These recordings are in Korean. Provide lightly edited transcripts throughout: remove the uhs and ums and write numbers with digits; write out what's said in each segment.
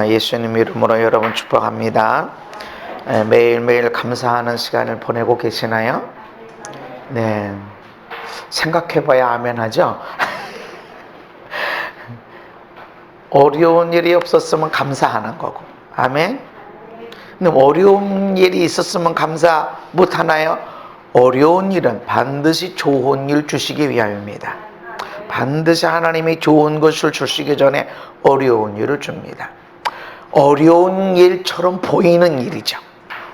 예수님 이름으로 여러분 축복합니다. 매일매일 감사하는 시간을 보내고 계시나요? 네. 생각해봐야 아멘 하죠? 어려운 일이 없었으면 감사하는 거고. 아멘? 근데 어려운 일이 있었으면 감사 못하나요? 어려운 일은 반드시 좋은 일 주시기 위함입니다. 반드시 하나님이 좋은 것을 주시기 전에 어려운 일을 줍니다. 어려운 일처럼 보이는 일이죠.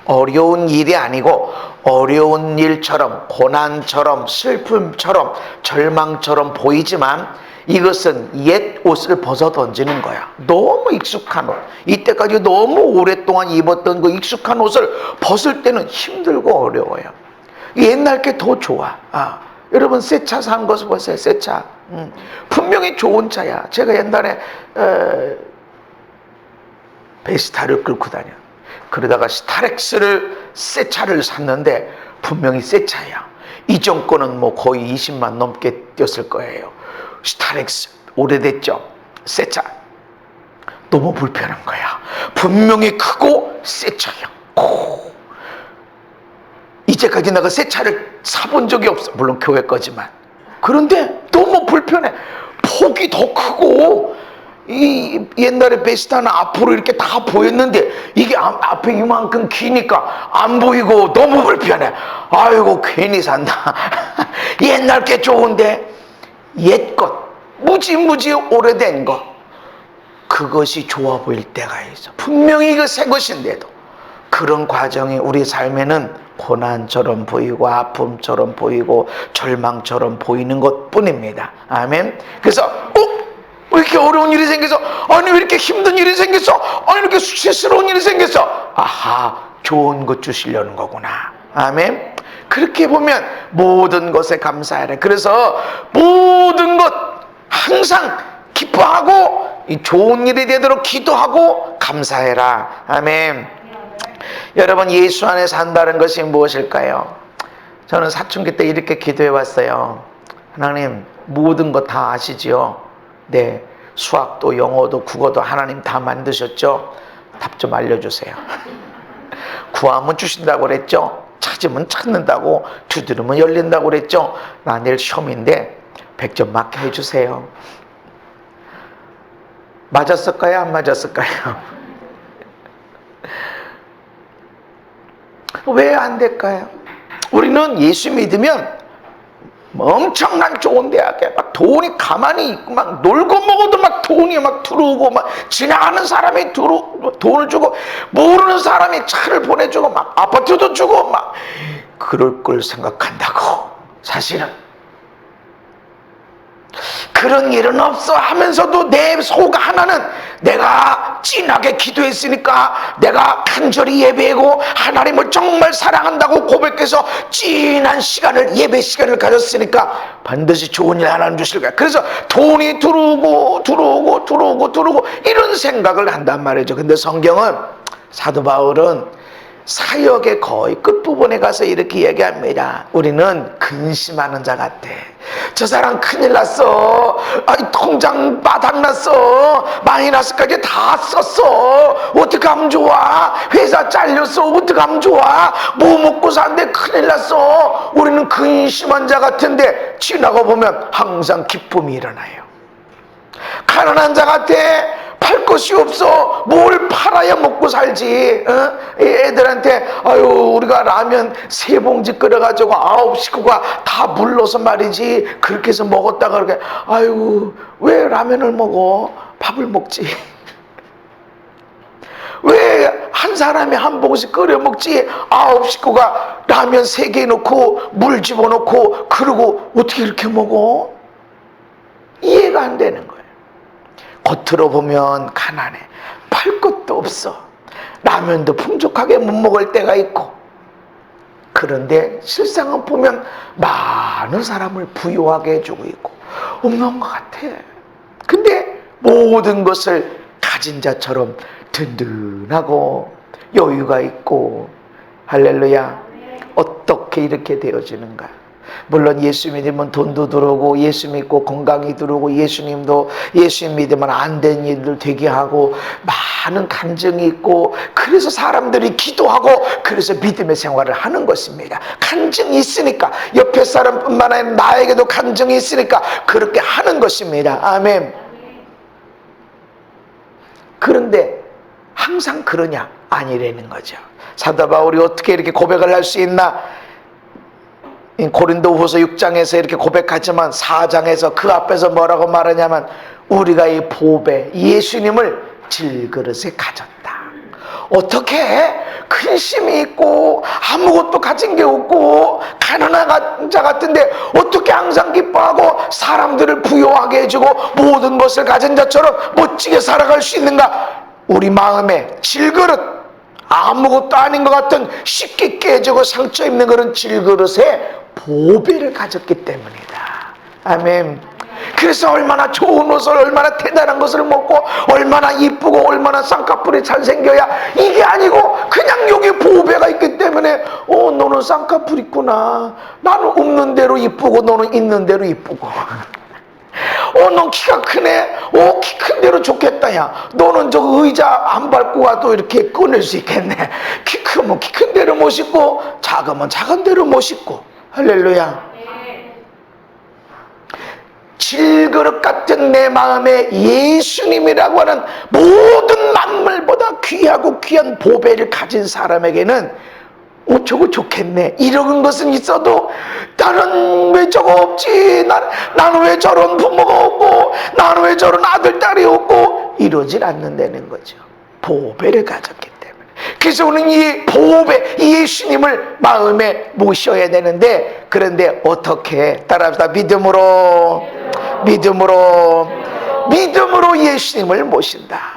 어려운 일이 아니고 어려운 일처럼, 고난처럼, 슬픔처럼, 절망처럼 보이지만 이것은 옛 옷을 벗어 던지는 거야. 너무 익숙한 옷, 이때까지 너무 오랫동안 입었던 그 익숙한 옷을 벗을 때는 힘들고 어려워요. 옛날 게 더 좋아. 여러분 새 차 산 것을 보세요. 새 차. 분명히 좋은 차야. 제가 옛날에 베스타를 끌고 다녀. 그러다가 스타렉스를 새 차를 샀는데 분명히 새 차야. 이전 거는 뭐 거의 20만 넘게 뛰었을 거예요. 스타렉스 오래됐죠. 새 차. 너무 불편한 거야. 분명히 크고 새 차야. 이제까지 내가 새 차를 사본 적이 없어. 물론 교회 거지만. 그런데 너무 불편해. 폭이 더 크고 이 옛날에 베스타는 앞으로 이렇게 다 보였는데 이게 앞에 이만큼 기니까 안 보이고 너무 불편해. 아이고 괜히 산다. 옛날 게 좋은데 옛것 무지무지 오래된 것 그것이 좋아 보일 때가 있어. 분명히 이거 새 것인데도 그런 과정이 우리 삶에는 고난처럼 보이고 아픔처럼 보이고 절망처럼 보이는 것뿐입니다. 아멘. 그래서 왜 이렇게 어려운 일이 생겨서, 아니 왜 이렇게 힘든 일이 생겼어, 아니 이렇게 수치스러운 일이 생겼어, 아하, 좋은 것 주시려는 거구나. 아멘. 그렇게 보면 모든 것에 감사해라. 그래서 모든 것 항상 기뻐하고 이 좋은 일이 되도록 기도하고 감사해라. 아멘. 여러분, 예수 안에 산다는 것이 무엇일까요? 저는 사춘기 때 이렇게 기도해 왔어요. 하나님, 모든 것 다 아시지요? 네, 수학도 영어도 국어도 하나님 다 만드셨죠? 답 좀 알려주세요. 구하면 주신다고 그랬죠? 찾으면 찾는다고, 두드리면 열린다고 그랬죠? 나 내일 시험인데 100점 맞게 해주세요. 맞았을까요? 안 맞았을까요? 왜 안 될까요? 우리는 예수 믿으면 엄청난 좋은 대학에 막 돈이 가만히 있고 막 놀고 먹어도 막 돈이 막 들어오고 막 지나가는 사람이 돈을 주고 모르는 사람이 차를 보내주고 막 아파트도 주고 막 그럴 걸 생각한다고. 사실은 그런 일은 없어 하면서도 내 속 하나는 내가 진하게 기도했으니까, 내가 간절히 예배하고 하나님을 정말 사랑한다고 고백해서 진한 시간을, 예배 시간을 가졌으니까 반드시 좋은 일 하나님 주실 거야. 그래서 돈이 들어오고 이런 생각을 한단 말이죠. 근데 성경은, 사도 바울은 사역의 거의 끝부분에 가서 이렇게 얘기합니다. 우리는 근심하는 자 같아. 저 사람 큰일 났어. 아니 통장 바닥났어. 마이너스까지 다 썼어. 어떡하면 좋아. 회사 잘렸어. 어떡하면 좋아. 뭐 먹고 사는데 큰일 났어. 우리는 근심한 자 같은데 지나가 보면 항상 기쁨이 일어나요. 가난한 자 같아. 팔 것이 없어. 뭘 팔아야 먹고 살지. 애들한테 아유 우리가 라면 3봉지 끓여가지고 9 식구가 다 불러서 말이지 그렇게 해서 먹었다가 그렇게 아유 왜 라면을 먹어. 밥을 먹지. 왜 한 사람이 한 봉씩 끓여 먹지 9 식구가 라면 3개 넣고 물 집어넣고 그러고 어떻게 이렇게 먹어? 이해가 안 되는 거예요. 겉으로 보면 가난해. 팔 것도 없어. 라면도 풍족하게 못 먹을 때가 있고. 그런데 실상은 보면 많은 사람을 부유하게 해주고 있고 없는 것 같아. 근데 모든 것을 가진 자처럼 든든하고 여유가 있고. 할렐루야. 어떻게 이렇게 되어지는가? 물론 예수 믿으면 돈도 들어오고, 예수 믿고 건강이 들어오고, 예수 믿으면 안 된 일들 되게 하고, 많은 간증이 있고, 그래서 사람들이 기도하고, 그래서 믿음의 생활을 하는 것입니다. 간증이 있으니까, 옆에 사람뿐만 아니라 나에게도 간증이 있으니까 그렇게 하는 것입니다. 아멘. 그런데 항상 그러냐? 아니라는 거죠. 사도 바울이 어떻게 이렇게 고백을 할 수 있나? 고린도후서 6장에서 이렇게 고백하지만 4장에서 그 앞에서 뭐라고 말하냐면, 우리가 이 보배 예수님을 질그릇에 가졌다. 어떻게 근심이 있고 아무것도 가진 게 없고 가난한 자 같은데 어떻게 항상 기뻐하고 사람들을 부유하게 해주고 모든 것을 가진 자처럼 멋지게 살아갈 수 있는가? 우리 마음에 질그릇, 아무것도 아닌 것 같은 쉽게 깨지고 상처 입는 그런 질그릇에 보배를 가졌기 때문이다. 아멘. 그래서 얼마나 좋은 옷을, 얼마나 대단한 것을 먹고, 얼마나 이쁘고 얼마나 쌍꺼풀이 잘생겨야 이게 아니고 그냥 여기 보배가 있기 때문에 너는 쌍꺼풀 있구나, 나는 없는 대로 이쁘고 너는 있는 대로 이쁘고, 넌 키가 크네, 키 큰 대로 좋겠다. 야, 너는 저 의자 안 밟고 와도 이렇게 꺼낼 수 있겠네. 키 크면 키 큰 대로 멋있고, 작으면 작은 대로 멋있고. 할렐루야. 질그릇 같은 내 마음에 예수님이라고 하는 모든 만물보다 귀하고 귀한 보배를 가진 사람에게는 저거 좋겠네, 이런 것은 있어도 나는 왜 저거 없지, 나는 왜 저런 부모가 없고, 나는 왜 저런 아들 딸이 없고, 이러질 않는다는 거죠. 보배를 가졌기 때문에. 그래서 우리는 이 보배, 이 예수님을 마음에 모셔야 되는데, 그런데 어떻게? 따라합시다. 믿음으로 예수님을 모신다.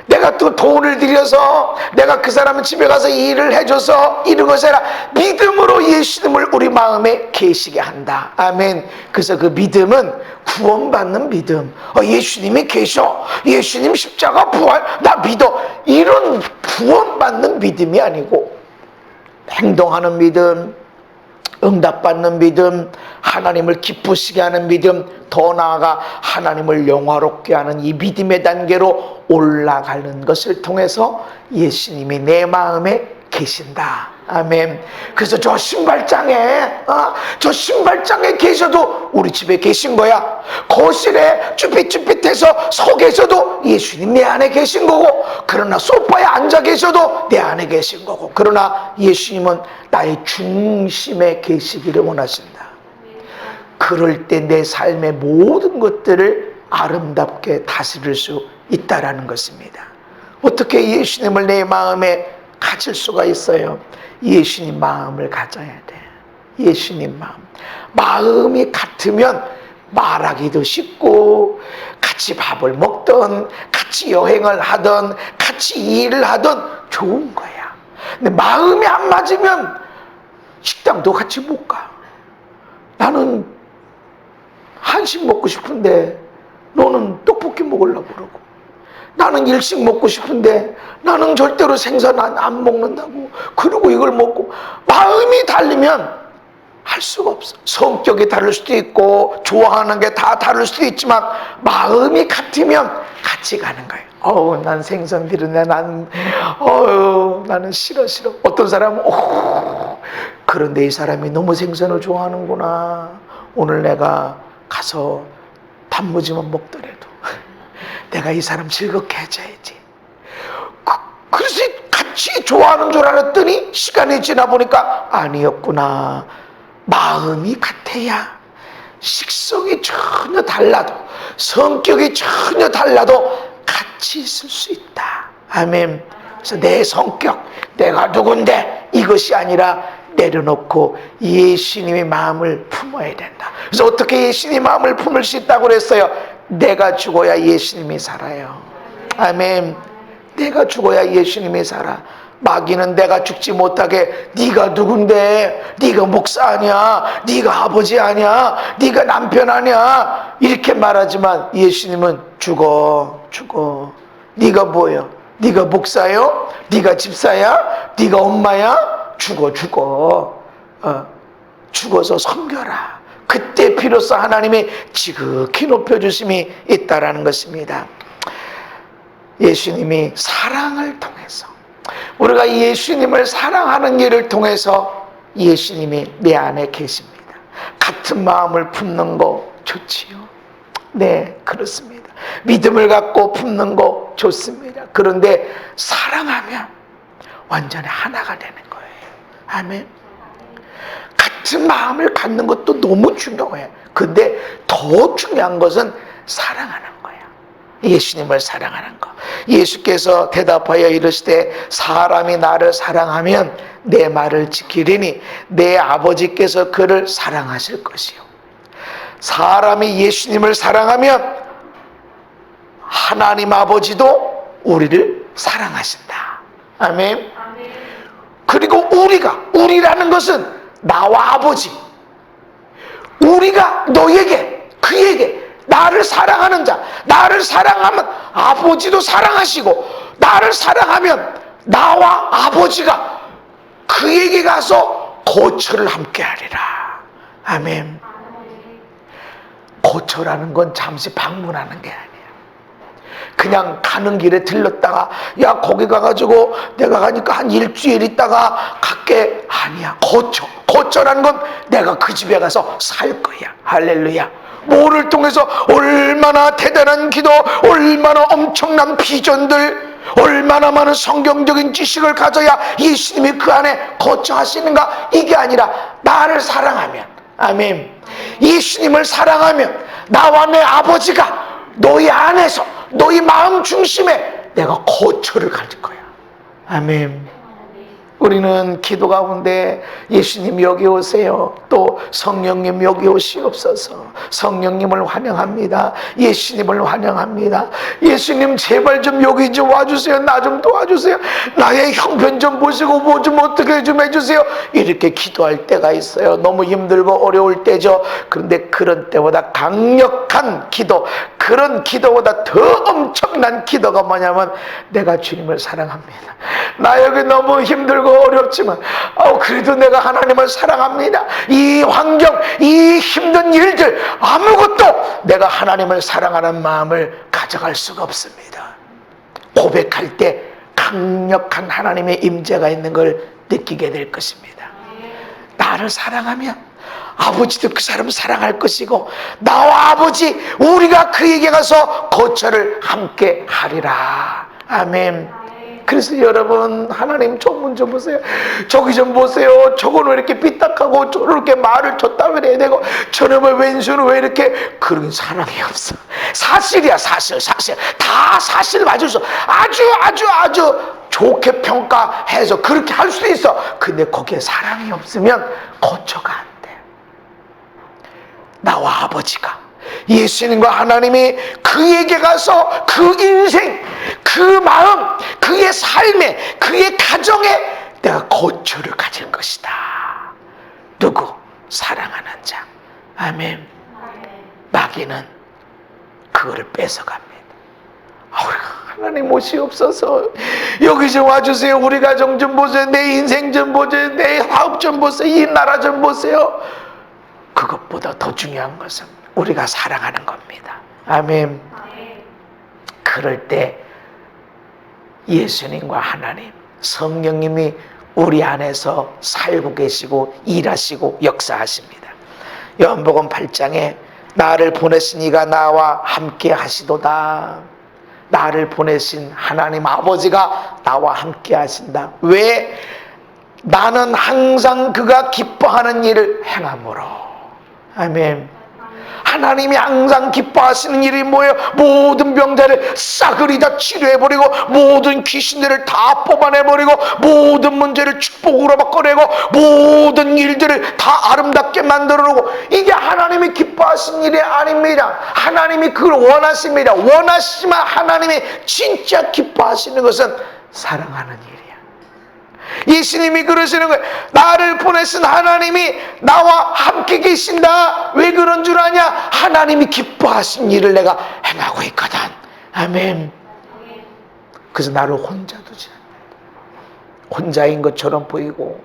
내가 또 돈을 들여서 내가 그 사람 집에 가서 일을 해줘서 이런 것이 아니라 믿음으로 예수님을 우리 마음에 계시게 한다. 아멘. 그래서 그 믿음은 구원받는 믿음. 예수님이 계셔, 예수님 십자가 부활 나 믿어, 이런 구원받는 믿음이 아니고 행동하는 믿음, 응답받는 믿음, 하나님을 기쁘시게 하는 믿음, 더 나아가 하나님을 영화롭게 하는 이 믿음의 단계로 올라가는 것을 통해서 예수님이 내 마음에 계신다. 아멘. 그래서 저 신발장에 계셔도 우리 집에 계신 거야. 거실에 쭈삣쭈삣해서 서 계셔도 예수님 내 안에 계신 거고, 그러나 소파에 앉아 계셔도 내 안에 계신 거고, 그러나 예수님은 나의 중심에 계시기를 원하신다. 그럴 때 내 삶의 모든 것들을 아름답게 다스릴 수 있다라는 것입니다. 어떻게 예수님을 내 마음에 가질 수가 있어요? 예수님 마음을 가져야 돼. 예수님 마음이 같으면 말하기도 쉽고, 같이 밥을 먹던, 같이 여행을 하던, 같이 일을 하던 좋은 거야. 근데 마음이 안 맞으면 식당도 같이 못 가. 나는 한식 먹고 싶은데 너는 떡볶이 먹으려고 그러고, 나는 일식 먹고 싶은데 나는 절대로 생선 안 먹는다고 그러고 이걸 먹고. 마음이 다르면 할 수가 없어. 성격이 다를 수도 있고 좋아하는 게 다 다를 수도 있지만 마음이 같으면 같이 가는 거예요. 난 생선 비린내, 나는 싫어. 어떤 사람은 그런데 이 사람이 너무 생선을 좋아하는구나, 오늘 내가 가서 단무지만 먹더라도 내가 이 사람 즐겁게 해줘야지. 그래서 같이 좋아하는 줄 알았더니 시간이 지나 보니까 아니었구나. 마음이 같아야 식성이 전혀 달라도, 성격이 전혀 달라도 같이 있을 수 있다. 아멘. 그래서 내 성격, 내가 누군데, 이것이 아니라 내려놓고 예수님의 마음을 품어야 된다. 그래서 어떻게 예수님의 마음을 품을 수 있다고 그랬어요? 내가 죽어야 예수님이 살아요. 아멘. 내가 죽어야 예수님이 살아. 마귀는 내가 죽지 못하게 네가 누군데, 네가 목사 아니야, 네가 아버지 아니야, 네가 남편 아니야, 이렇게 말하지만 예수님은 죽어. 네가 뭐예요? 네가 목사요? 네가 집사야? 네가 엄마야? 죽어. 죽어서 섬겨라. 그때 비로소 하나님이 지극히 높여주심이 있다라는 것입니다. 예수님이 사랑을 통해서, 우리가 예수님을 사랑하는 일을 통해서 예수님이 내 안에 계십니다. 같은 마음을 품는 거 좋지요? 네, 그렇습니다. 믿음을 갖고 품는 거 좋습니다. 그런데 사랑하면 완전히 하나가 되는 거예요. 아멘. 같은 마음을 갖는 것도 너무 중요해요. 근데 더 중요한 것은 사랑하는 거예요. 예수님을 사랑하는 거. 예수께서 대답하여 이르시되 사람이 나를 사랑하면 내 말을 지키리니 내 아버지께서 그를 사랑하실 것이요. 사람이 예수님을 사랑하면 하나님 아버지도 우리를 사랑하신다. 아멘. 그리고 우리라는 것은 나와 아버지, 우리가 너에게, 그에게, 나를 사랑하는 자, 나를 사랑하면 아버지도 사랑하시고, 나를 사랑하면 나와 아버지가 그에게 가서 거처를 함께 하리라. 아멘. 거처라는 건 잠시 방문하는 게 아니야. 그냥 가는 길에 들렀다가 야 거기 가가지고 내가 가니까 한 일주일 있다가 갈게, 아니야. 거처라는 건 내가 그 집에 가서 살 거야. 할렐루야. 뭐를 통해서 얼마나 대단한 기도, 얼마나 엄청난 비전들, 얼마나 많은 성경적인 지식을 가져야 예수님이 그 안에 거처하시는가. 이게 아니라 나를 사랑하면, 아멘, 예수님을 사랑하면 나와 내 아버지가 너희 안에서, 너희 마음 중심에 내가 거처를 가질 거야. 아멘. 우리는 기도 가운데 예수님 여기 오세요, 또 성령님 여기 오시옵소서, 성령님을 환영합니다, 예수님을 환영합니다, 예수님 제발 좀 여기 좀 와주세요, 나 좀 도와주세요, 나의 형편 좀 보시고 뭐 좀 어떻게 좀 해주세요, 이렇게 기도할 때가 있어요. 너무 힘들고 어려울 때죠. 그런데 그런 때보다 강력한 기도, 그런 기도보다 더 엄청난 기도가 뭐냐면 내가 주님을 사랑합니다, 나 여기 너무 힘들고 어렵지만 그래도 내가 하나님을 사랑합니다, 이 환경, 이 힘든 일들 아무것도 내가 하나님을 사랑하는 마음을 가져갈 수가 없습니다. 고백할 때 강력한 하나님의 임재가 있는 걸 느끼게 될 것입니다. 나를 사랑하면 아버지도 그 사람을 사랑할 것이고, 나와 아버지 우리가 그에게 가서 거처를 함께 하리라. 아멘. 그래서 여러분, 하나님 조문 좀 보세요. 저기 좀 보세요. 저건 왜 이렇게 삐딱하고 저렇게 말을 줬다 그래야 되고 저놈의 왼손은 왜 이렇게, 그런 사랑이 없어. 사실이야. 사실 다 사실 맞을 아주 좋게 평가해서 그렇게 할 수 있어. 근데 거기에 사랑이 없으면 거처가 안 돼. 나와 아버지가, 예수님과 하나님이 그에게 가서 그 인생, 그 마음, 그의 삶에, 그의 가정에 내가 거처를 가질 것이다. 누구? 사랑하는 자. 아멘. 마귀는 그거를 뺏어갑니다. 하나님 오시옵소서, 여기 좀 와주세요, 우리 가정 좀 보세요, 내 인생 좀 보세요, 내 사업 좀 보세요, 이 나라 좀 보세요. 그것보다 더 중요한 것은 우리가 사랑하는 겁니다. 아멘. 그럴 때 예수님과 하나님, 성령님이 우리 안에서 살고 계시고 일하시고 역사하십니다. 요한복음 8장에 나를 보내신 이가 나와 함께 하시도다. 나를 보내신 하나님 아버지가 나와 함께 하신다. 왜? 나는 항상 그가 기뻐하는 일을 행함으로. 아멘. 하나님이 항상 기뻐하시는 일이 뭐예요? 모든 병자를 싸그리 다 치료해버리고, 모든 귀신들을 다 뽑아내버리고, 모든 문제를 축복으로 바꿔내고, 모든 일들을 다 아름답게 만들어놓고, 이게 하나님이 기뻐하시는 일이 아닙니다. 하나님이 그걸 원하십니다. 원하시지만 하나님이 진짜 기뻐하시는 것은 사랑하는 일이에요. 예수님이 그러시는 거예요. 나를 보내신 하나님이 나와 함께 계신다. 왜 그런 줄 아냐? 하나님이 기뻐하신 일을 내가 행하고 있거든. 아멘. 그래서 나를 혼자 두지 않는다. 혼자인 것처럼 보이고,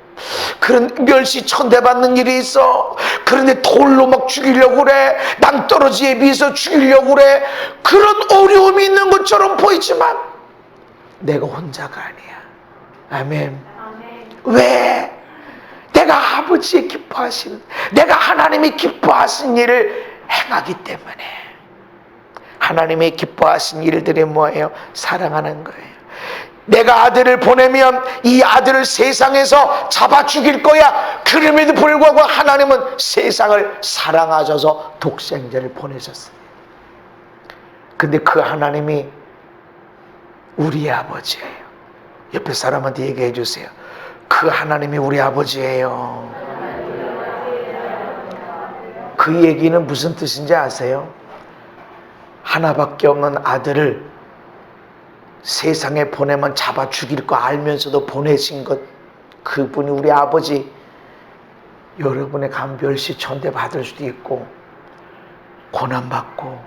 그 그런 멸시 천대받는 일이 있어. 그런데 돌로 막 죽이려고 그래. 낭떠러지에 비해서 죽이려고 그래. 그런 어려움이 있는 것처럼 보이지만 내가 혼자가 아니야. 아멘. 왜? 내가 아버지의 기뻐하시는, 내가 하나님이 기뻐하신 일을 행하기 때문에. 하나님의 기뻐하신 일들이 뭐예요? 사랑하는 거예요. 내가 아들을 보내면 이 아들을 세상에서 잡아 죽일 거야. 그럼에도 불구하고 하나님은 세상을 사랑하셔서 독생자를 보내셨어요. 근데 그 하나님이 우리의 아버지예요. 옆에 사람한테 얘기해 주세요. 그 하나님이 우리 아버지예요. 그 얘기는 무슨 뜻인지 아세요? 하나밖에 없는 아들을 세상에 보내면 잡아 죽일 거 알면서도 보내신 것, 그분이 우리 아버지. 여러분의 감별시 천대 받을 수도 있고 고난받고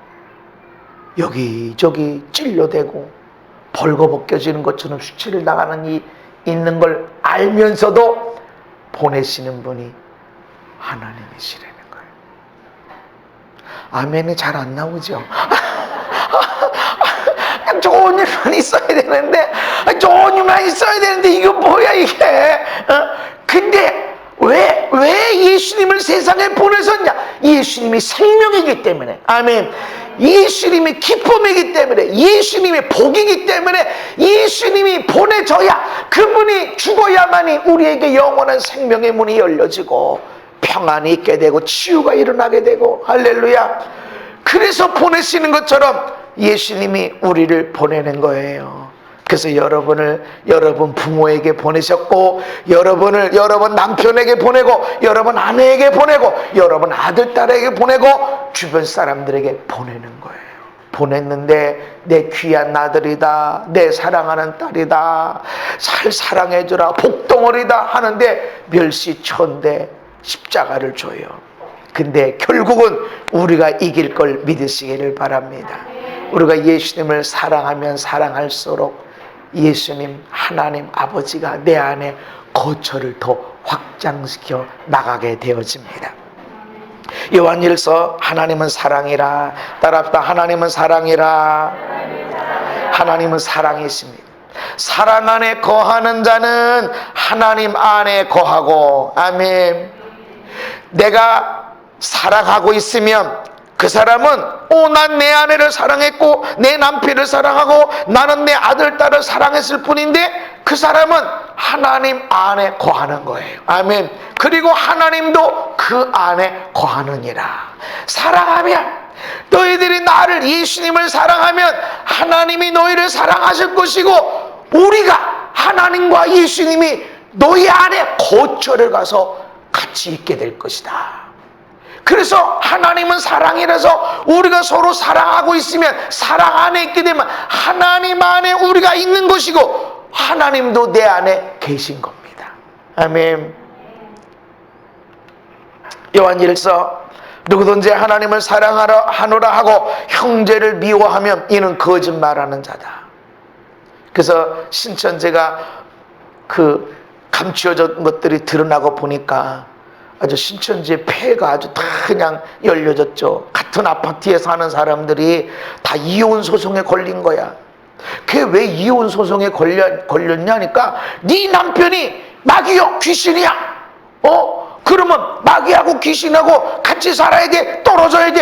여기저기 찔려대고 벌거벗겨지는 것처럼 수치를 당하는 이 있는 걸 알면서도 보내시는 분이 하나님이시라는 거예요. 아멘이 잘 안 나오죠? 좋은 일만 있어야 되는데, 좋은 일만 있어야 되는데 이거 뭐야 이게? 근데 왜 예수님을 세상에 보내셨냐? 예수님이 생명이기 때문에. 아멘. 예수님이 기쁨이기 때문에, 예수님이 복이기 때문에, 예수님이 보내져야, 그분이 죽어야만이 우리에게 영원한 생명의 문이 열려지고 평안이 있게 되고 치유가 일어나게 되고. 할렐루야. 그래서 보내시는 것처럼 예수님이 우리를 보내는 거예요. 그래서 여러분 부모에게 보내셨고, 여러분 남편에게 보내고, 여러분 아내에게 보내고, 여러분 아들, 딸에게 보내고, 주변 사람들에게 보내는 거예요. 보냈는데 내 귀한 아들이다, 내 사랑하는 딸이다, 잘 사랑해주라, 복덩어리다 하는데 멸시천대 십자가를 줘요. 근데 결국은 우리가 이길 걸 믿으시기를 바랍니다. 우리가 예수님을 사랑하면 사랑할수록 예수님, 하나님 아버지가 내 안에 거처를 더 확장시켜 나가게 되어집니다. 요한일서 하나님은 사랑이라. 따라합시다. 하나님은 사랑이라. 하나님은 사랑이십니다. 사랑 안에 거하는 자는 하나님 안에 거하고. 아멘. 내가 사랑하고 있으면 그 사람은 난 내 아내를 사랑했고 내 남편을 사랑하고 나는 내 아들, 딸을 사랑했을 뿐인데 그 사람은 하나님 안에 거하는 거예요. 아멘. 그리고 하나님도 그 안에 거하느니라. 사랑하면, 너희들이 나를, 예수님을 사랑하면 하나님이 너희를 사랑하실 것이고 우리가 하나님과 예수님이 너희 안에 거처를 가서 같이 있게 될 것이다. 그래서 하나님은 사랑이라서 우리가 서로 사랑하고 있으면, 사랑 안에 있게 되면 하나님 안에 우리가 있는 것이고 하나님도 내 안에 계신 겁니다. 아멘. 요한일서 누구든지 하나님을 사랑하노라 하고 형제를 미워하면 이는 거짓말하는 자다. 그래서 신천지가 그 감추어진 것들이 드러나고 보니까 아주 신천지의 폐가 아주 다 그냥 열려졌죠. 같은 아파트에 사는 사람들이 다 이혼 소송에 걸린 거야. 그게 왜 이혼 소송에 걸렸냐니까, 네 남편이 마귀요, 귀신이야. 그러면 마귀하고 귀신하고 같이 살아야 돼, 떨어져야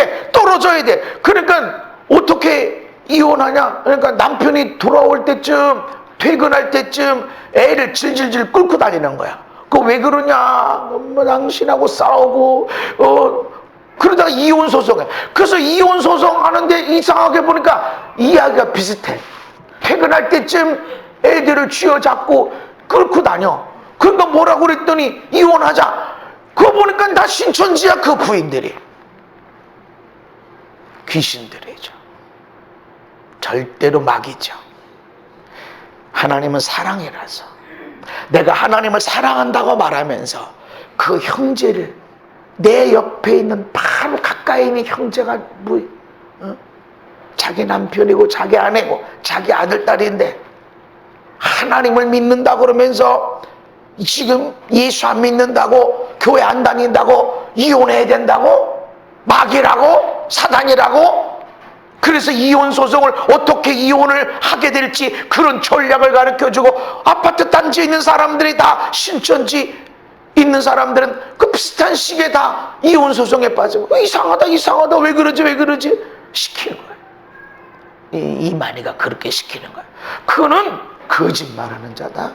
돼. 그러니까 어떻게 이혼하냐? 그러니까 남편이 돌아올 때쯤, 퇴근할 때쯤 애를 질질질 끌고 다니는 거야. 그 왜 그러냐? 당신하고 싸우고 그러다가 이혼 소송해. 그래서 이혼 소송 하는데 이상하게 보니까 이야기가 비슷해. 퇴근할 때쯤 애들을 쥐어잡고 끌고 다녀. 그러니까 뭐라고 그랬더니 이혼하자. 그거 보니까 다 신천지야. 그 부인들이 귀신들이죠. 절대로 마귀죠. 하나님은 사랑이라서 내가 하나님을 사랑한다고 말하면서 그 형제를, 내 옆에 있는 바로 가까이 있는 형제가 자기 남편이고 자기 아내고 자기 아들, 딸인데 하나님을 믿는다 그러면서 지금 예수 안 믿는다고, 교회 안 다닌다고 이혼해야 된다고? 마귀라고? 사단이라고? 그래서 이혼 소송을 어떻게 이혼을 하게 될지 그런 전략을 가르쳐주고, 아파트 단지에 있는 사람들이 다 신천지 있는 사람들은 그 비슷한 시기에 다 이혼 소송에 빠지고, 이상하다 왜 그러지 시키는 거예요. 이만희가 그렇게 시키는 거예요. 그거는 거짓말하는 자다.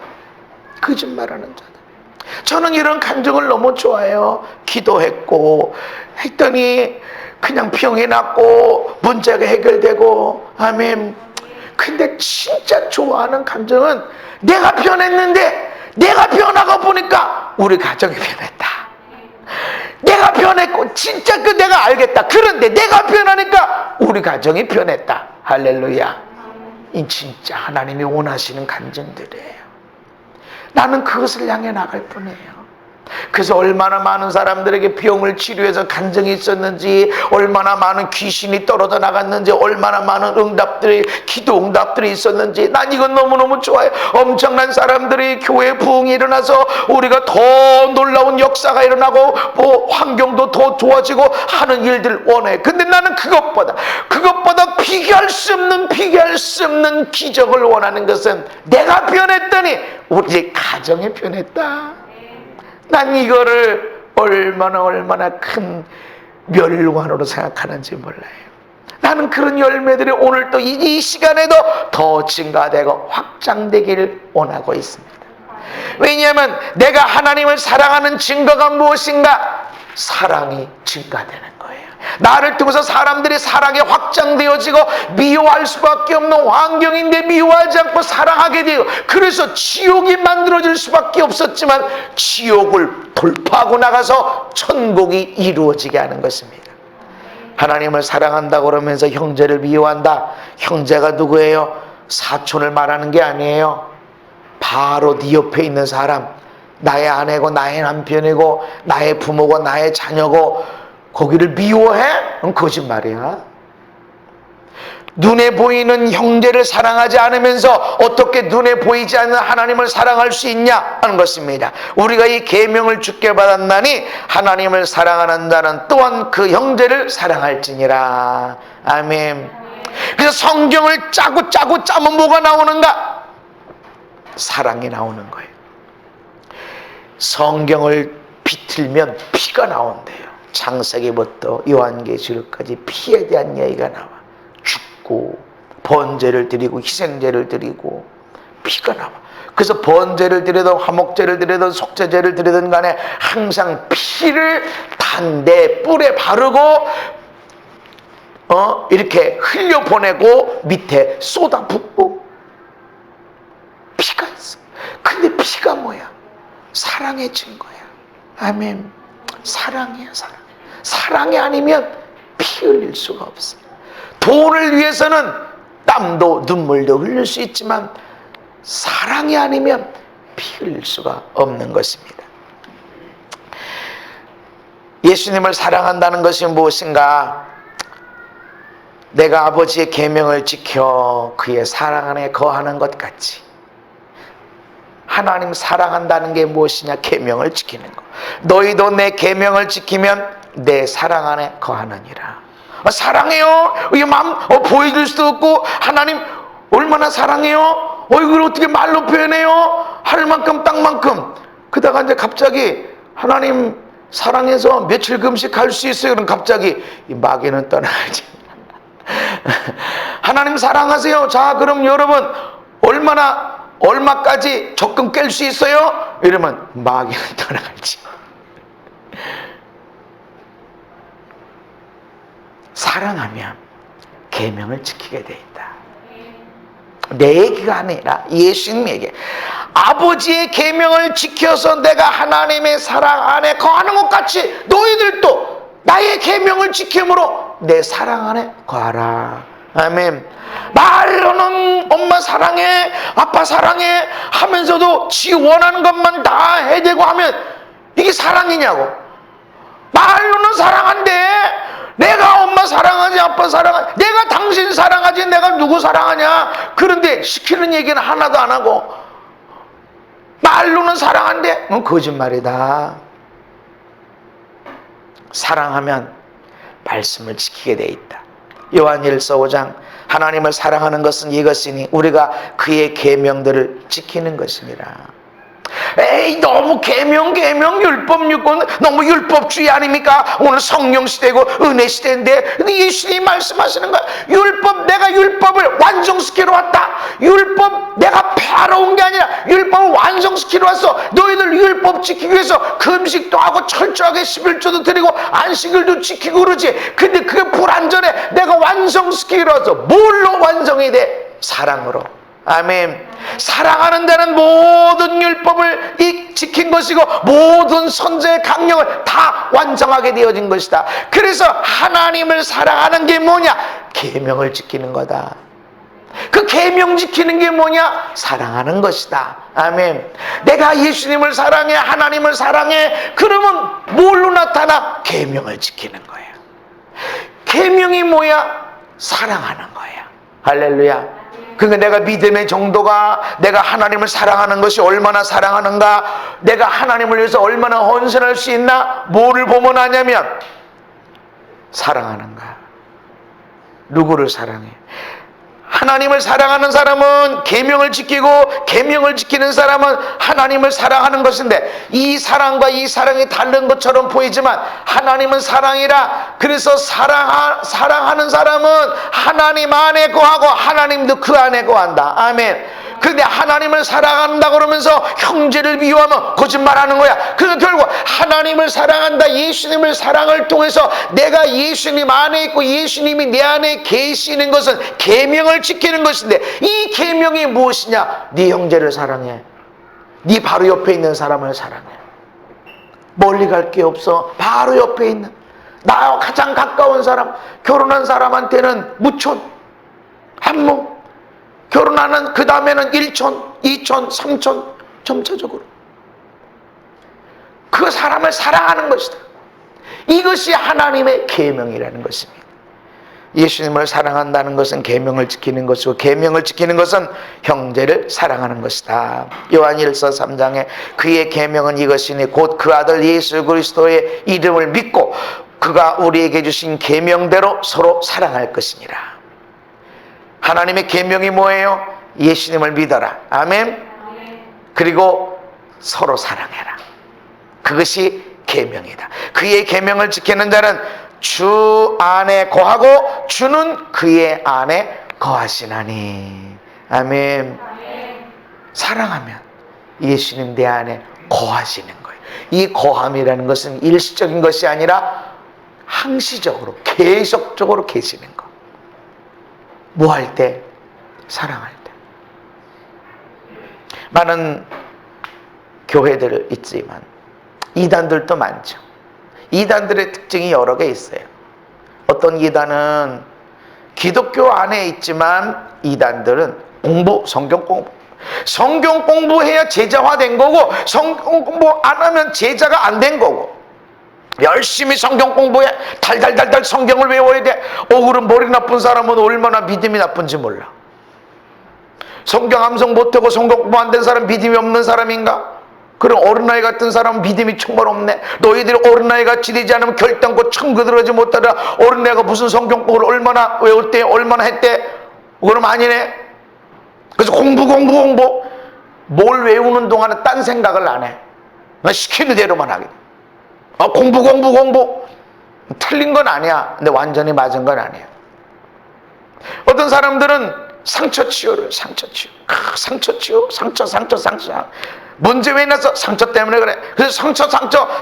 저는 이런 감정을 너무 좋아해요. 기도했고 했더니 그냥 병이 낫고 문제가 해결되고, 아멘. 근데 진짜 좋아하는 감정은, 내가 변했는데, 내가 변하고 보니까 우리 가정이 변했다. 내가 변했고 진짜 내가 알겠다. 그런데 내가 변하니까 우리 가정이 변했다. 할렐루야. 이 진짜 하나님이 원하시는 감정들이에요. 나는 그것을 향해 나갈 뿐이에요. 그래서 얼마나 많은 사람들에게 병을 치료해서 간증이 있었는지, 얼마나 많은 귀신이 떨어져 나갔는지, 얼마나 많은 기도 응답들이 있었는지, 난 이건 너무너무 좋아요. 엄청난 사람들이 교회 부흥이 일어나서 우리가 더 놀라운 역사가 일어나고 환경도 더 좋아지고 하는 일들을 원해. 근데 나는 그것보다 비교할 수 없는 기적을 원하는 것은, 내가 변했더니 우리 가정이 변했다. 난 이거를 얼마나 큰 멸관으로 생각하는지 몰라요. 나는 그런 열매들이 오늘 또 이 시간에도 더 증가되고 확장되기를 원하고 있습니다. 왜냐하면 내가 하나님을 사랑하는 증거가 무엇인가? 사랑이 증가되는 거예요. 나를 통해서 사람들이 사랑에 확장되어지고, 미워할 수밖에 없는 환경인데 미워하지 않고 사랑하게 되고, 그래서 지옥이 만들어질 수밖에 없었지만 지옥을 돌파하고 나가서 천국이 이루어지게 하는 것입니다. 하나님을 사랑한다고 그러면서 형제를 미워한다. 형제가 누구예요? 사촌을 말하는 게 아니에요. 바로 네 옆에 있는 사람, 나의 아내고 나의 남편이고 나의 부모고 나의 자녀고, 거기를 미워해? 그럼 거짓말이야. 눈에 보이는 형제를 사랑하지 않으면서 어떻게 눈에 보이지 않는 하나님을 사랑할 수 있냐 하는 것입니다. 우리가 이 계명을 주께 받았나니 하나님을 사랑하는 자는 또한 그 형제를 사랑할지니라. 아멘. 그래서 성경을 짜고 짜면 뭐가 나오는가? 사랑이 나오는 거예요. 성경을 비틀면 피가 나온대요. 창세기부터 요한계시록까지 피에 대한 얘기가 나와. 죽고 번제를 드리고 희생제를 드리고 피가 나와. 그래서 번제를 드리든 화목제를 드리든 속죄제를 드리든 간에 항상 피를 단대 뿔에 바르고 이렇게 흘려보내고 밑에 쏟아붓고 피가 있어. 근데 피가 뭐야? 사랑의 증거야. 아멘. 사랑이야, 사랑. 사랑이 아니면 피 흘릴 수가 없어요. 돈을 위해서는 땀도 눈물도 흘릴 수 있지만 사랑이 아니면 피 흘릴 수가 없는 것입니다. 예수님을 사랑한다는 것이 무엇인가? 내가 아버지의 계명을 지켜 그의 사랑 안에 거하는 것 같이, 하나님 사랑한다는 게 무엇이냐? 계명을 지키는 거. 너희도 내 계명을 지키면 내 사랑 안에 거하느니라. 사랑해요? 이게 마음 보여줄 수도 없고, 하나님 얼마나 사랑해요? 이걸 어떻게 말로 표현해요? 할 만큼 딱 만큼. 그러다가 이제 갑자기 하나님 사랑해서 며칠 금식할 수 있어요. 그럼 갑자기 이 마귀는 떠나야지. 하나님 사랑하세요. 자, 그럼 여러분 얼마까지 적금 깰 수 있어요? 이러면 마귀는 떠나갈지. 사랑하면 계명을 지키게 돼 있다. 내 얘기가 아니라 예수님 얘기. 아버지의 계명을 지켜서 내가 하나님의 사랑 안에 거하는 것 같이 너희들도 나의 계명을 지킴으로 내 사랑 안에 거하라. 아멘. 말로는 엄마 사랑해, 아빠 사랑해 하면서도 지 원하는 것만 다 해대고 하면 이게 사랑이냐고. 말로는 사랑한대. 내가 엄마 사랑하지, 아빠 사랑하지, 내가 당신 사랑하지, 내가 누구 사랑하냐. 그런데 시키는 얘기는 하나도 안 하고 말로는 사랑한대. 그건 거짓말이다. 사랑하면 말씀을 지키게 돼 있다. 요한일서 5장, 하나님을 사랑하는 것은 이것이니 우리가 그의 계명들을 지키는 것이니라. 에이, 너무 계명 율법 너무 율법주의 아닙니까? 오늘 성령 시대고 은혜 시대인데 예수님이 말씀하시는 거야. 내가 율법을 완성시키러 왔다. 율법 내가 폐하러 온 게 아니라 율법을 완성시키러 왔어. 너희들 율법 지키기 위해서 금식도 하고 철저하게 11조도 드리고 안식일도 지키고 그러지. 근데 그게 불완전해. 내가 완성시키러 왔어. 뭘로 완성이 돼? 사랑으로. 아멘. 사랑하는 데는 모든 율법을 지킨 것이고 모든 선제의 강령을 다 완성하게 되어진 것이다. 그래서 하나님을 사랑하는 게 뭐냐? 계명을 지키는 거다. 그 계명 지키는 게 뭐냐? 사랑하는 것이다. 아멘. 내가 예수님을 사랑해, 하나님을 사랑해. 그러면 뭘로 나타나? 계명을 지키는 거예요. 계명이 뭐야? 사랑하는 거야. 할렐루야. 그러니까 내가 믿음의 정도가, 내가 하나님을 사랑하는 것이 얼마나 사랑하는가, 내가 하나님을 위해서 얼마나 헌신할 수 있나, 뭐를 보면 아냐면 사랑하는가. 누구를 사랑해? 하나님을 사랑하는 사람은 계명을 지키고, 계명을 지키는 사람은 하나님을 사랑하는 것인데, 이 사랑과 이 사랑이 다른 것처럼 보이지만 하나님은 사랑이라. 그래서 사랑하는 사람은 하나님 안에 거하고 하나님도 그 안에 거한다. 아멘. 근데 하나님을 사랑한다 그러면서 형제를 미워하면 거짓말하는 거야. 그래서 결국 하나님을 사랑한다, 예수님을 사랑을 통해서 내가 예수님 안에 있고 예수님이 내 안에 계시는 것은 계명을 지키는 것인데, 이 계명이 무엇이냐? 네 형제를 사랑해. 네 바로 옆에 있는 사람을 사랑해. 멀리 갈 게 없어. 바로 옆에 있는 나와 가장 가까운 사람, 결혼한 사람한테는 무촌, 한몸, 결혼하는 그 다음에는 1촌, 2촌, 3촌, 점차적으로 그 사람을 사랑하는 것이다. 이것이 하나님의 계명이라는 것입니다. 예수님을 사랑한다는 것은 계명을 지키는 것이고, 계명을 지키는 것은 형제를 사랑하는 것이다. 요한일서 3장에 그의 계명은 이것이니 곧 그 아들 예수 그리스도의 이름을 믿고 그가 우리에게 주신 계명대로 서로 사랑할 것이니라. 하나님의 계명이 뭐예요? 예수님을 믿어라. 아멘. 그리고 서로 사랑해라. 그것이 계명이다. 그의 계명을 지키는 자는 주 안에 거하고 주는 그의 안에 거하시나니. 아멘. 사랑하면 예수님 내 안에 거하시는 거예요. 이 거함이라는 것은 일시적인 것이 아니라 항시적으로 계속적으로 계시는 거. 뭐 할 때? 사랑할 때. 많은 교회들 있지만 이단들도 많죠. 이단들의 특징이 여러 개 있어요. 어떤 이단은 기독교 안에 있지만 이단들은 성경 공부해야 제자화된 거고, 성경 공부 안 하면 제자가 안 된 거고, 열심히 성경 공부해 달달달달 성경을 외워야 돼. 그럼 머리 나쁜 사람은 얼마나 믿음이 나쁜지 몰라. 성경 암송 못하고 성경 공부 안 된 사람 믿음이 없는 사람인가? 그럼 어린아이 같은 사람은 믿음이 정말 없네. 너희들이 어린아이 같이 되지 않으면 결단코 천국 들어가지 못하라. 어린아이가 무슨 성경 공부를 얼마나 외울 때 얼마나 했대? 그럼 아니네. 그래서 공부 뭘 외우는 동안에 딴 생각을 안 해. 시키는 대로만 하게 돼. 공부 틀린 건 아니야. 근데 완전히 맞은 건 아니야. 어떤 사람들은 상처 치유. 문제 왜 났어? 상처 때문에 그래. 그래서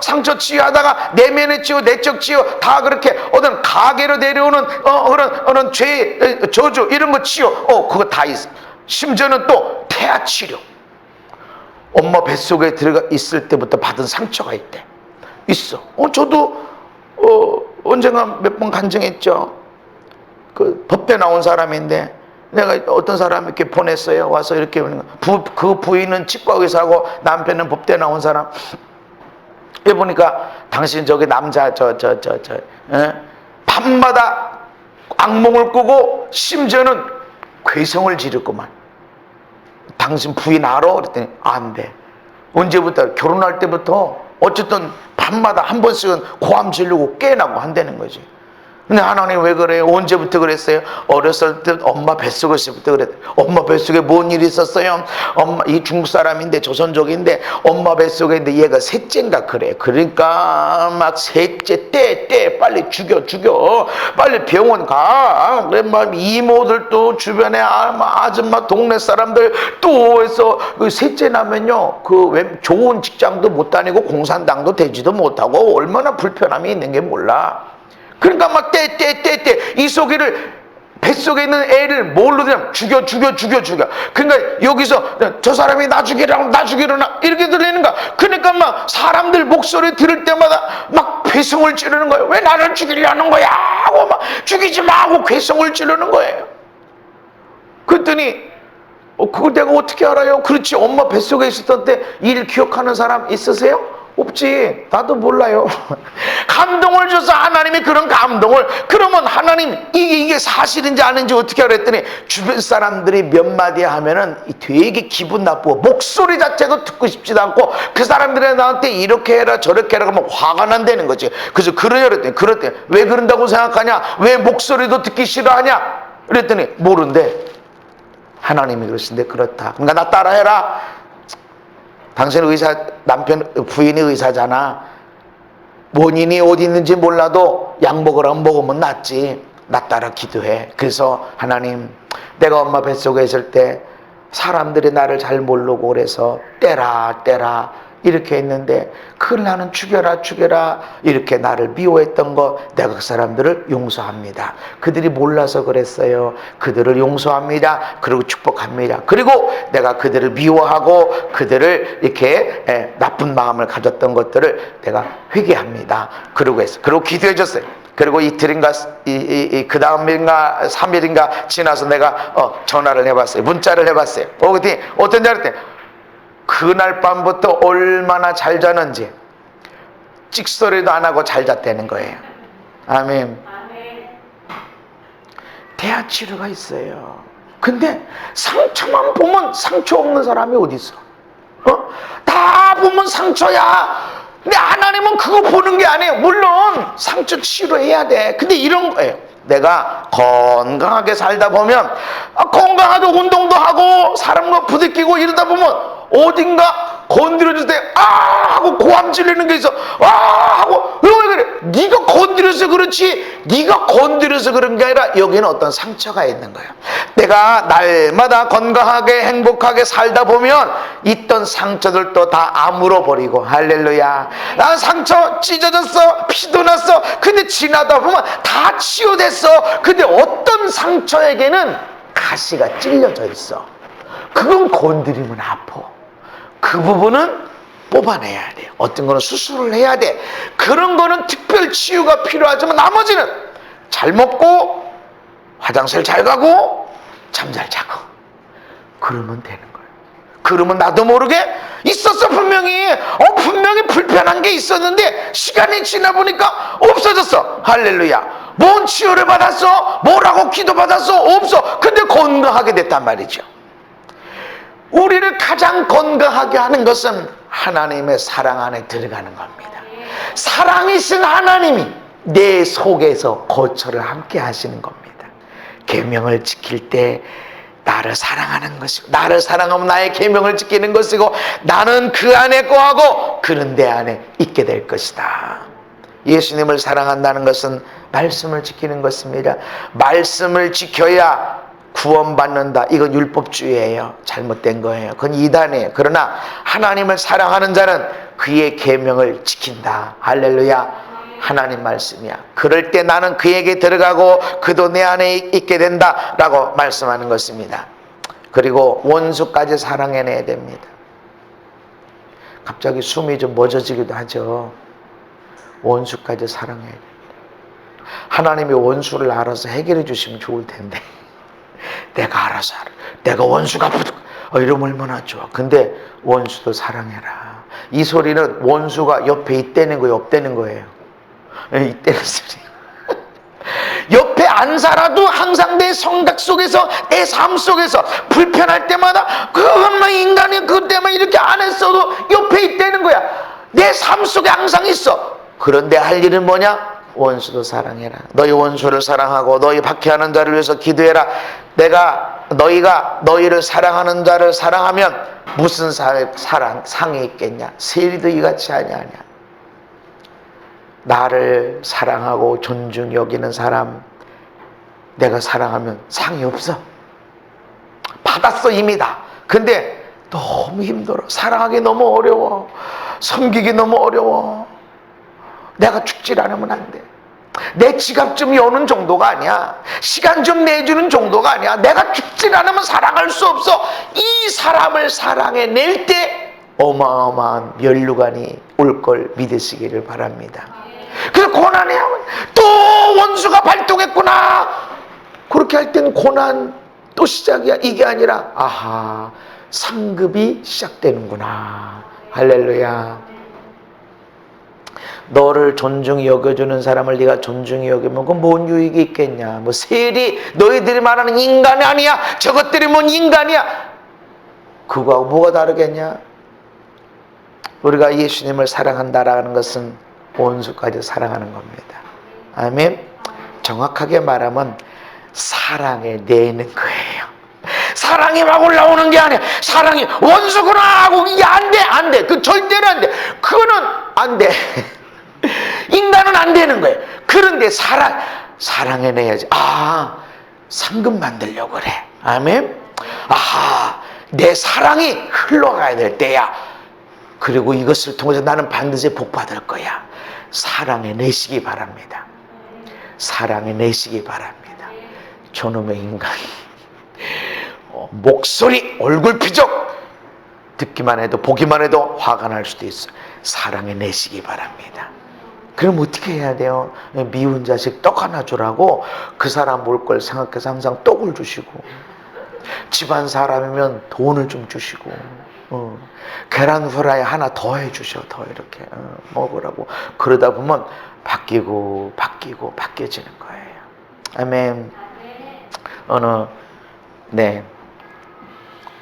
상처 치유하다가 내면의 치유, 내적 치유 다 그렇게 어떤 가계로 내려오는 그런 죄, 저주 이런 거 치유, 그거 다 있어. 심지어는 또 태아 치료. 엄마 뱃속에 들어가 있을 때부터 받은 상처가 있대. 있어. 저도 언젠가 몇 번 간증했죠. 그 법대 나온 사람인데 내가 어떤 사람 이렇게 보냈어요. 와서 이렇게 그 부인은 치과 의사고 남편은 법대 나온 사람. 해보니까 당신 저기 남자 밤마다 악몽을 꾸고 심지어는 괴성을 지르고만. 당신 부인 알아? 그랬더니 안 돼. 언제부터? 결혼할 때부터 어쨌든 밤마다 한 번씩은 고함 지르고 깨나고 한다는 거지. 근데 하나님 왜 그래요? 언제부터 그랬어요? 어렸을 때 엄마 뱃속에서부터 그랬어요. 엄마 뱃속에 뭔 일이 있었어요? 엄마, 이 중국 사람인데 조선족인데 엄마 뱃속에 있는데 얘가 셋째인가 그래. 그러니까 막 셋째 때 빨리 죽여 빨리 병원 가. 그래 막 이모들도 주변에 아줌마 동네 사람들 또 해서 그 셋째 나면요 그 좋은 직장도 못 다니고 공산당도 되지도 못하고 얼마나 불편함이 있는 게 몰라. 그러니까 막 이소기를 뱃속에 있는 애를 뭘로 그냥 죽여. 그러니까 여기서 저 사람이 나 죽이라고 이렇게 들리는가. 그러니까 막 사람들 목소리 들을 때마다 막 괴성을 지르는 거예요. 왜 나를 죽이려는 거야 하고 막 죽이지 마 하고 괴성을 지르는 거예요. 그랬더니 그걸 내가 어떻게 알아요? 그렇지, 엄마 뱃속에 있었던 때 일 기억하는 사람 있으세요? 없지. 나도 몰라요. 감동을 줘서 하나님이 그런 감동을, 그러면 하나님 이게 사실인지 아닌지 어떻게 알아 했더니 주변 사람들이 몇 마디 하면은 되게 기분 나쁘고 목소리 자체도 듣고 싶지도 않고 그 사람들이 나한테 이렇게 해라 저렇게 해라 하면 화가 난다는 거지. 그래서 그러냐 그랬더니 왜 그런다고 생각하냐, 왜 목소리도 듣기 싫어하냐 그랬더니 모른대. 하나님이 그러신데 그렇다. 그러니까 나 따라해라. 당신 남편 부인이 의사잖아. 원인이 어디 있는지 몰라도 약 먹으라면 먹으면 낫지. 나 따라 기도해. 그래서 하나님, 내가 엄마 뱃속에 있을 때 사람들이 나를 잘 모르고 그래서 때라 이렇게 했는데 그걸 나는 죽여라 이렇게 나를 미워했던 거 내가 그 사람들을 용서합니다. 그들이 몰라서 그랬어요. 그들을 용서합니다. 그리고 축복합니다. 그리고 내가 그들을 미워하고 그들을 이렇게 나쁜 마음을 가졌던 것들을 내가 회개합니다. 그러고 했어요. 그리고 기도해 줬어요. 그리고 이틀인가 그 다음인가 3일인가 지나서 내가 전화를 해봤어요. 문자를 해봤어요. 그랬더니 어떤 줄 알았더니 그날 밤부터 얼마나 잘 자는지 찍소리도 안 하고 잘 잤다는 거예요. 아멘. 대학 치료가 있어요. 근데 상처만 보면 상처 없는 사람이 어디 있어? 다 보면 상처야. 근데 하나님은 그거 보는 게 아니에요. 물론 상처 치료해야 돼. 근데 이런 거예요. 내가 건강하게 살다 보면 건강하게 운동도 하고 사람과 부딪히고 이러다 보면 어딘가 건드려줄 때 하고 고함 지르는 게 있어. 하고 왜 그래? 네가 건드려서 그렇지, 네가 건드려서 그런 게 아니라 여기는 어떤 상처가 있는 거야. 내가 날마다 건강하게 행복하게 살다 보면 있던 상처들도 다 아물어버리고, 할렐루야. 난 상처 찢어졌어, 피도 났어. 근데 지나다 보면 다 치유됐어. 근데 어떤 상처에게는 가시가 찔려져 있어. 그건 건드리면 아파. 그 부분은 뽑아내야 돼. 어떤 거는 수술을 해야 돼. 그런 거는 특별 치유가 필요하지만 나머지는 잘 먹고 화장실 잘 가고 잠 잘 자고 그러면 되는 거예요. 그러면 나도 모르게 있었어. 분명히 불편한 게 있었는데 시간이 지나 보니까 없어졌어. 할렐루야. 뭔 치유를 받았어? 뭐라고 기도받았어? 없어. 근데 건강하게 됐단 말이죠. 우리를 가장 건강하게 하는 것은 하나님의 사랑 안에 들어가는 겁니다. 사랑이신 하나님이 내 속에서 거처를 함께 하시는 겁니다. 계명을 지킬 때 나를 사랑하는 것이고, 나를 사랑하면 나의 계명을 지키는 것이고, 나는 그 안에 거하고 그는 내 안에 있게 될 것이다. 예수님을 사랑한다는 것은 말씀을 지키는 것입니다. 말씀을 지켜야 구원받는다. 이건 율법주의예요. 잘못된 거예요. 그건 이단이에요. 그러나 하나님을 사랑하는 자는 그의 계명을 지킨다. 할렐루야. 하나님 말씀이야. 그럴 때 나는 그에게 들어가고 그도 내 안에 있게 된다 라고 말씀하는 것입니다. 그리고 원수까지 사랑해내야 됩니다. 갑자기 숨이 좀 멎어지기도 하죠. 원수까지 사랑해야 됩니다. 하나님이 원수를 알아서 해결해 주시면 좋을 텐데 내가 알아서 알아. 내가 원수가 이러면 얼마나 좋아. 근데 원수도 사랑해라. 이 소리는 원수가 옆에 있다는 거예요, 없다는 거예요? 있다는 소리. 옆에 안 살아도 항상 내 성각 속에서, 내 삶 속에서 불편할 때마다 그것만 인간이 그것 때문에 이렇게 문제 안 했어도 옆에 있다는 거야. 내 삶 속에 항상 있어. 그런데 할 일은 뭐냐? 원수도 사랑해라. 너희 원수를 사랑하고 너희 박해하는 자를 위해서 기도해라. 너희가 너희를 사랑하는 자를 사랑하면 무슨 상이 있겠냐? 세리도 이같이 아니하냐? 나를 사랑하고 존중 여기는 사람 내가 사랑하면 상이 없어. 받았어 이미 다. 근데 너무 힘들어. 사랑하기 너무 어려워. 섬기기 너무 어려워. 내가 죽질 않으면 안 돼. 내 지갑 좀 여는 정도가 아니야. 시간 좀 내주는 정도가 아니야. 내가 죽질 않으면 사랑할 수 없어. 이 사람을 사랑해낼 때 어마어마한 면류관이 올 걸 믿으시기를 바랍니다. 그래서 고난에 또 원수가 발동했구나. 그렇게 할 땐 고난 또 시작이야. 이게 아니라 아하 상급이 시작되는구나. 할렐루야. 너를 존중히 여겨주는 사람을 네가 존중히 여기면 그건 뭔 유익이 있겠냐. 뭐 세리 너희들이 말하는 인간이 아니야. 저것들이 뭔 인간이야. 그거하고 뭐가 다르겠냐. 우리가 예수님을 사랑한다라는 것은 원수까지 사랑하는 겁니다. 아멘. 정확하게 말하면 사랑에 내는 거예요. 사랑이 막 올라오는 게 아니야. 사랑이 원수구나 하고 이게 안 돼. 그 절대로 안 돼. 그거는 안 돼. 인간은 안 되는 거예요. 그런데 사랑해 내야지. 아, 상금 만들려고 그래. 아멘. 아하, 내 사랑이 흘러가야 될 때야. 그리고 이것을 통해서 나는 반드시 복 받을 거야. 사랑해 내시기 바랍니다. 사랑해 내시기 바랍니다. 저놈의 인간이 목소리, 얼굴 표정 듣기만 해도 보기만 해도 화가 날 수도 있어요. 사랑해 내시기 바랍니다. 그럼 어떻게 해야 돼요? 미운 자식 떡 하나 주라고 그 사람 올 걸 생각해서 항상 떡을 주시고, 집안 사람이면 돈을 좀 주시고, 계란 후라이 하나 더 해주셔. 더 이렇게 먹으라고. 그러다 보면 바뀌어지는 거예요. 아멘. 네,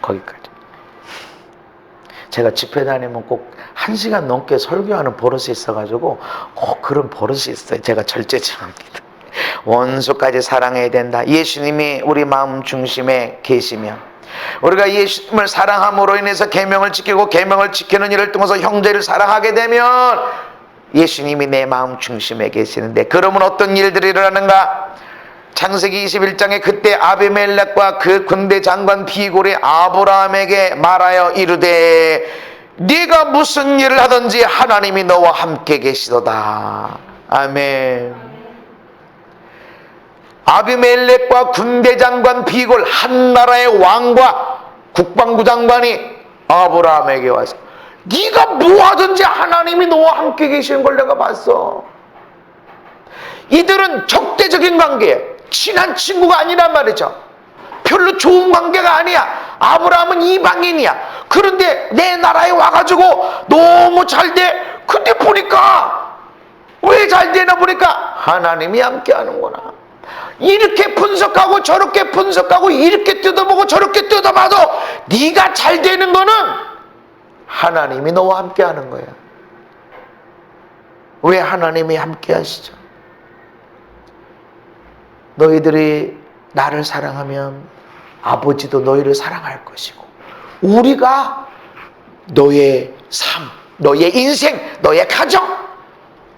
거기까지. 제가 집회 다니면 꼭 1시간 넘게 설교하는 버릇이 있어가지고 꼭 그런 버릇이 있어요. 제가 절제증입니다. 원수까지 사랑해야 된다. 예수님이 우리 마음 중심에 계시며 우리가 예수님을 사랑함으로 인해서 계명을 지키고 계명을 지키는 일을 통해서 형제를 사랑하게 되면 예수님이 내 마음 중심에 계시는데, 그러면 어떤 일들이 일어나는가? 창세기 21장에 그때 아비멜렉과 그 군대 장관 비골이 아브라함에게 말하여 이르되 네가 무슨 일을 하든지 하나님이 너와 함께 계시도다. 아멘. 아비멜렉과 군대 장관 비골, 한 나라의 왕과 국방부 장관이 아브라함에게 와서 네가 뭐 하든지 하나님이 너와 함께 계시는 걸 내가 봤어. 이들은 적대적인 관계예요. 친한 친구가 아니란 말이죠. 별로 좋은 관계가 아니야. 아브라함은 이방인이야. 그런데 내 나라에 와가지고 너무 잘 돼. 근데 보니까 왜 잘 되나 보니까 하나님이 함께 하는구나. 이렇게 분석하고 저렇게 분석하고 이렇게 뜯어보고 저렇게 뜯어봐도 네가 잘 되는 거는 하나님이 너와 함께 하는 거야. 왜 하나님이 함께 하시죠? 너희들이 나를 사랑하면 아버지도 너희를 사랑할 것이고 우리가 너의 삶, 너의 인생, 너의 가정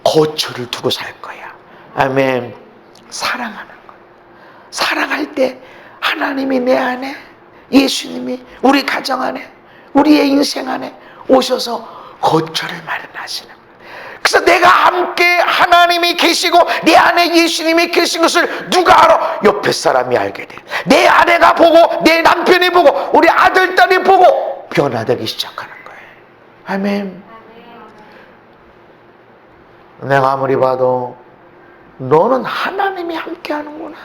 거처를 두고 살 거야. 아멘. 사랑하는 거야. 사랑할 때 하나님이 내 안에, 예수님이 우리 가정 안에, 우리의 인생 안에 오셔서 거처를 마련하시는 거야. 그래서 내가 함께 하나님이 계시고 내 안에 예수님이 계신 것을 누가 알아? 옆에 사람이 알게 돼. 내 아내가 보고 내 남편이 보고 우리 아들, 딸이 보고 변화되기 시작하는 거예요. 아멘. 내가 아무리 봐도 너는 하나님이 함께 하는구나.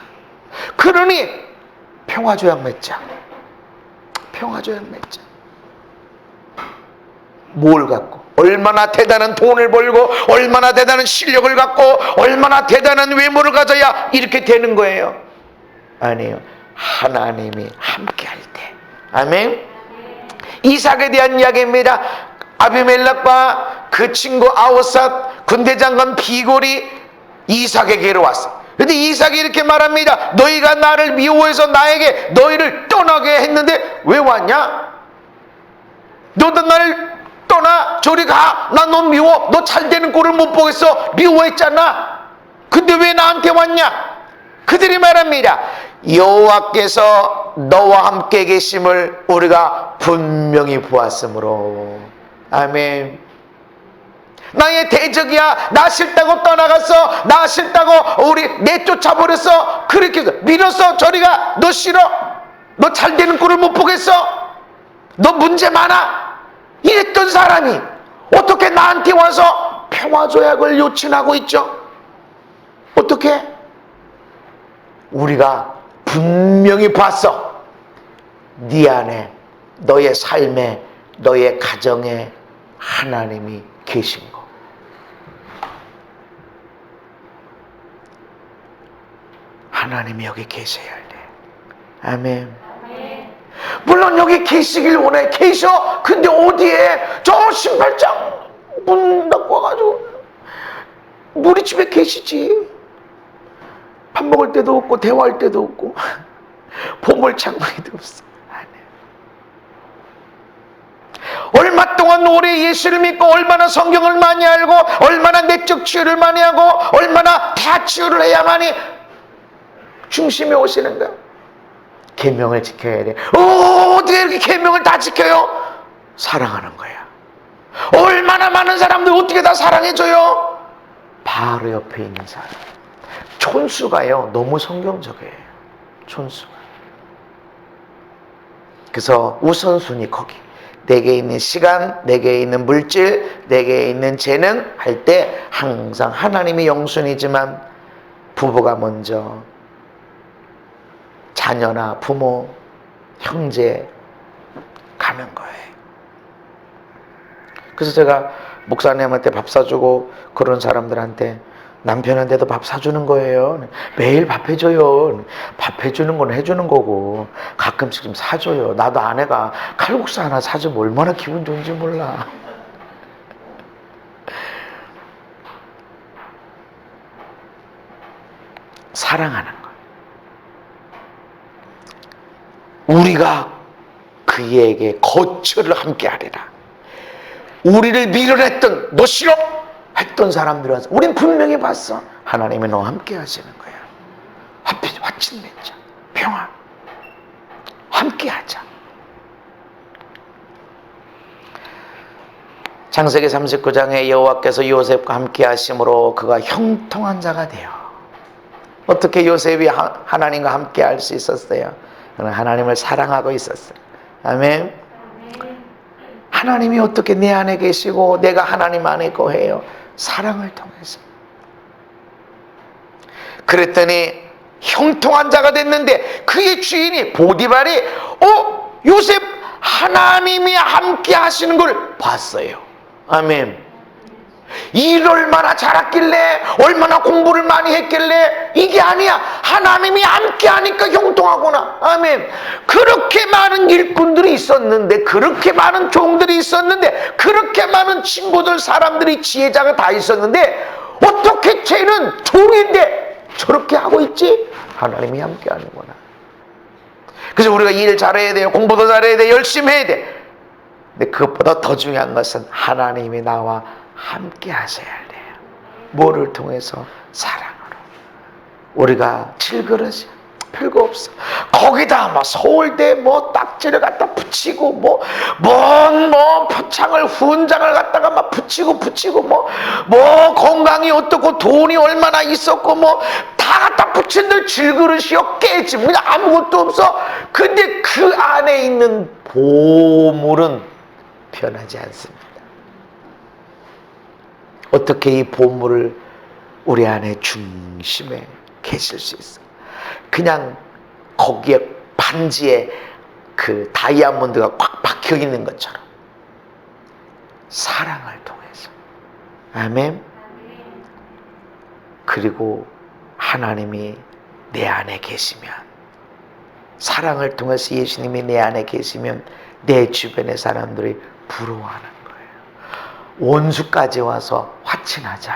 그러니 평화조약 맺자. 평화조약 맺자. 뭘 갖고? 얼마나 대단한 돈을 벌고 얼마나 대단한 실력을 갖고 얼마나 대단한 외모를 가져야 이렇게 되는 거예요? 아니에요. 하나님이 함께 할 때. 아멘. 이삭에 대한 이야기입니다. 아비멜렉과 그 친구 아우삿 군대장관 비골이 이삭에게로 왔어. 근데 이삭이 이렇게 말합니다. 너희가 나를 미워해서 나에게 너희를 떠나게 했는데 왜 왔냐? 너도 나를 떠나 저리 가. 나 너 미워. 너 잘되는 꼴을 못 보겠어. 미워했잖아. 근데 왜 나한테 왔냐? 그들이 말합니다. 여호와께서 너와 함께 계심을 우리가 분명히 보았으므로. 아멘. 나의 대적이야. 나 싫다고 떠나갔어. 나 싫다고 우리 내쫓아버렸어. 그렇게 밀어서 저리가. 너 싫어. 너 잘되는 꼴을 못 보겠어. 너 문제 많아. 이랬던 사람이 어떻게 나한테 와서 평화조약을 요청하고 있죠? 어떻게? 우리가 분명히 봤어. 네 안에, 너의 삶에, 너의 가정에 하나님이 계신 거. 하나님이 여기 계셔야 돼. 아멘. 물론 여기 계시길 원해. 계셔. 근데 어디에? 저 신발장 문 닫고 와가지고 우리 집에 계시지. 밥 먹을 때도 없고 대화할 때도 없고 보물창고에도 없어. 얼마 동안 오래 예수를 믿고 얼마나 성경을 많이 알고 얼마나 내적 치유를 많이 하고 얼마나 다 치유를 해야만이 중심에 오시는가? 계명을 지켜야 돼. 어떻게 이렇게 계명을 다 지켜요? 사랑하는 거야. 얼마나 많은 사람들 어떻게 다 사랑해줘요? 바로 옆에 있는 사람. 촌수가요 너무 성경적이에요. 촌수가. 그래서 우선순위 거기. 내게 있는 시간, 내게 있는 물질, 내게 있는 재능 할 때 항상 하나님이 영순이지만 부부가 먼저, 자녀나 부모, 형제 가는 거예요. 그래서 제가 목사님한테 밥 사주고 그런 사람들한테 남편한테도 밥 사주는 거예요. 매일 밥 해줘요. 밥 해주는 건 해주는 거고 가끔씩 좀 사줘요. 나도 아내가 칼국수 하나 사주면 얼마나 기분 좋은지 몰라. 사랑하는 거. 우리가 그에게 거처를 함께 하리라. 우리를 밀어냈던 너 싫어? 했던 사람들이 와서 우린 분명히 봤어. 하나님이 너와 함께 하시는 거야. 화친 맺자. 평화. 함께 하자. 창세기 39장에 여호와께서 요셉과 함께 하심으로 그가 형통한 자가 되어. 어떻게 요셉이 하나님과 함께 할 수 있었어요? 그는 하나님을 사랑하고 있었어요. 아멘. 하나님이 어떻게 내 안에 계시고 내가 하나님 안에 거해요? 사랑을 통해서. 그랬더니 형통한 자가 됐는데 그의 주인이 보디발이 요셉 하나님이 함께 하시는 걸 봤어요. 아멘. 일을 얼마나 잘했길래 얼마나 공부를 많이 했길래 이게 아니야. 하나님이 함께 하니까 형통하구나. 아멘. 그렇게 많은 일꾼들이 있었는데 그렇게 많은 종들이 있었는데 그렇게 많은 친구들 사람들이 지혜자가 다 있었는데 어떻게 쟤는 종인데 저렇게 하고 있지? 하나님이 함께 하는구나. 그래서 우리가 일 잘해야 돼요. 공부도 잘해야 돼. 열심히 해야 돼. 근데 그것보다 더 중요한 것은 하나님이 나와 함께 하셔야 돼요. 뭐를 통해서? 사랑으로. 우리가 질그릇이 별거 없어. 거기다 서울대 딱지를 갖다 붙이고 표창을 훈장을 갖다가 붙이고 건강이 어떻고 돈이 얼마나 있었고 다 갖다 붙인들 질그릇이요 깨지 그냥 아무것도 없어. 근데 그 안에 있는 보물은 변하지 않습니다. 어떻게 이 보물을 우리 안에 중심에 계실 수 있어? 그냥 거기에 반지에 그 다이아몬드가 꽉 박혀 있는 것처럼 사랑을 통해서. 아멘. 그리고 하나님이 내 안에 계시면, 사랑을 통해서 예수님이 내 안에 계시면 내 주변의 사람들이 부러워하는 거예요. 원수까지 와서 화친하자.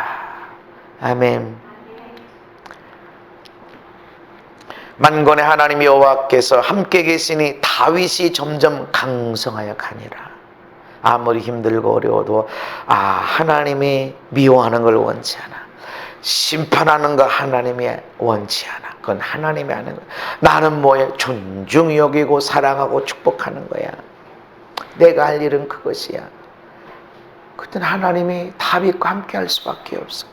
아멘. 만군의 하나님 여호와께서 함께 계시니 다윗이 점점 강성하여 가니라. 아무리 힘들고 어려워도 하나님이 미워하는 걸 원치 않아. 심판하는 거 하나님이 원치 않아. 그건 하나님이 하는 거야. 나는 뭐야? 존중히 여기고 사랑하고 축복하는 거야. 내가 할 일은 그것이야. 그땐 하나님이 다윗과 함께 할 수밖에 없어.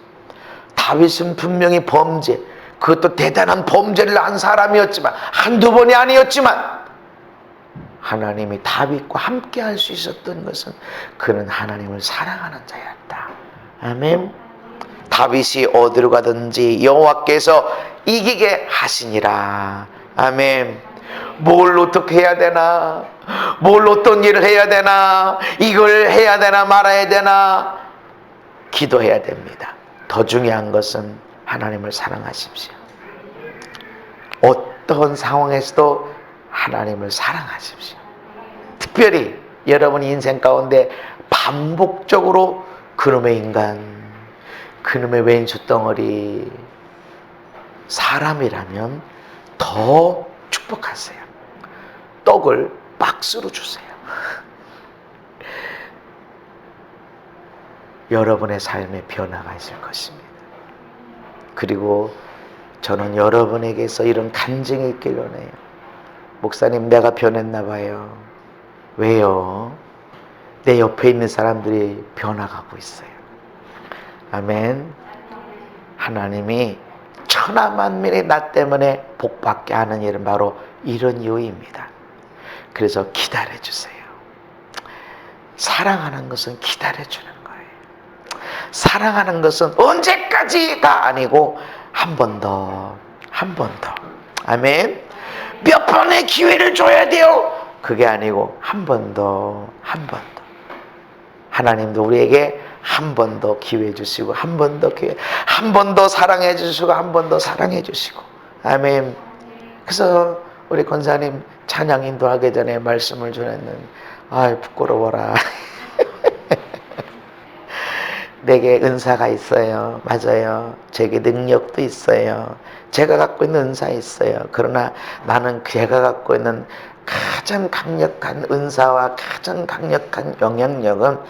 다윗은 분명히 범죄, 그것도 대단한 범죄를 한 사람이었지만, 한두 번이 아니었지만, 하나님이 다윗과 함께 할 수 있었던 것은 그는 하나님을 사랑하는 자였다. 아멘. 다윗이 어디로 가든지 여호와께서 이기게 하시니라. 아멘. 뭘 어떻게 해야 되나? 뭘 어떤 일을 해야 되나? 이걸 해야 되나 말아야 되나? 기도해야 됩니다. 더 중요한 것은 하나님을 사랑하십시오. 어떤 상황에서도 하나님을 사랑하십시오. 특별히 여러분 인생 가운데 반복적으로 그놈의 인간, 그놈의 왼수 덩어리 사람이라면 더 축복하세요. 떡을 박스로 주세요. 여러분의 삶에 변화가 있을 것입니다. 그리고 저는 여러분에게서 이런 간증이 있길 원해요. 목사님, 내가 변했나 봐요. 왜요? 내 옆에 있는 사람들이 변화가고 있어요. 아멘. 하나님이 천하만민이 나 때문에 복받게 하는 일은 바로 이런 이유입니다. 그래서 기다려주세요. 사랑하는 것은 기다려주는 거예요. 사랑하는 것은 언제까지가 아니고 한 번 더, 한 번 더. 아멘. 몇 번의 기회를 줘야 돼요. 그게 아니고 한 번 더, 한 번 더. 하나님도 우리에게 한 번 더 기회 주시고, 한 번 더 기회, 한 번 더 사랑해 주시고, 한 번 더 사랑해 주시고. 아멘. 그래서 우리 권사님 찬양 인도하기 전에 말씀을 전했는데, 부끄러워라. 내게 은사가 있어요. 맞아요. 제게 능력도 있어요. 제가 갖고 있는 은사 있어요. 그러나 나는 제가 갖고 있는 가장 강력한 은사와 가장 강력한 영향력은